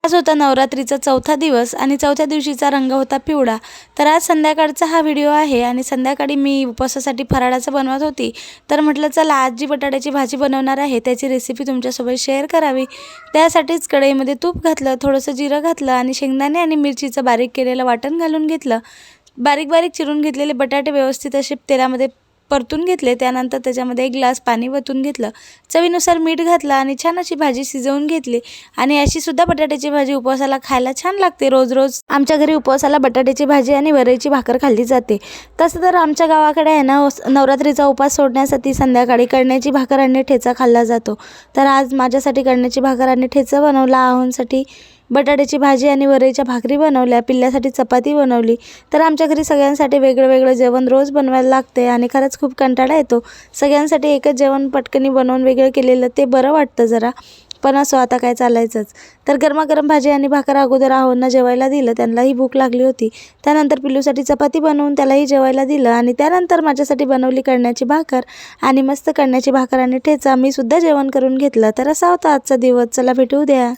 आज होता नवरात्रीचा चौथा दिवस आणि चौथ्या दिवशीचा रंग होता पिवळा। तर आज संध्याकाळचा हा व्हिडिओ आहे आणि संध्याकाळी मी उपवासासाठी फराळाचं बनवत होती। तर म्हटलं चला आज जी बटाट्याची भाजी बनवणार आहे त्याची रेसिपी तुमच्यासोबत शेअर करावी। त्यासाठीच कढईमध्ये तूप घातलं, थोडंसं जिरं घातलं आणि शेंगदाणे आणि मिरचीचं बारीक केलेलं वाटण घालून घेतलं। बारीक बारीक चिरून घेतलेले बटाटे व्यवस्थित असे तेलामध्ये परतून घेतले। त्यानंतर त्याच्यामध्ये 1 ग्लास पाणी वतून घेतलं, चवीनुसार मीठ घातलं आणि छान अशी भाजी शिजवून घेतली। आणि अशी सुद्धा बटाट्याची भाजी उपवासाला खायला छान लागते। रोज रोज आमच्या घरी उपवासाला बटाट्याची भाजी आणि वरईची भाकर खाल्ली जाते। तसं तर आमच्या गावाकडे आहे ना, नवरात्रीचा उपवास सोडण्यासाठी संध्याकाळी कणण्याची भाकर आणि ठेचा खाल्ला जातो। तर आज माझ्यासाठी कणण्याची भाकर आणि ठेचा बनवला, आहोंसाठी बटाट्याची भाजी आणि वरईच्या भाकरी बनवल्या, पिल्ल्यासाठी चपाती बनवली। तर आमच्या घरी सगळ्यांसाठी वेगळं वेगळं जेवण रोज बनवायला लागते आणि खरंच खूप कंटाळा येतो। सगळ्यांसाठी एकच जेवण पटकनी बनवून वेगळं केलेलं ते बरं वाटतं जरा, पण असो आता काय चालायचंच। तर गरमागरम भाजी आणि भाकर अगोदर आहोंना जेवायला दिलं, त्यांनाही भूक लागली होती। त्यानंतर पिल्लूसाठी चपाती बनवून त्यालाही जेवायला दिलं आणि त्यानंतर माझ्यासाठी बनवली कणण्याची भाकर आणि मस्त कणण्याची भाकर आणि ठेचा मी सुद्धा जेवण करून घेतलं। तर असा होता आजचा दिवस। चला भेटू उद्या।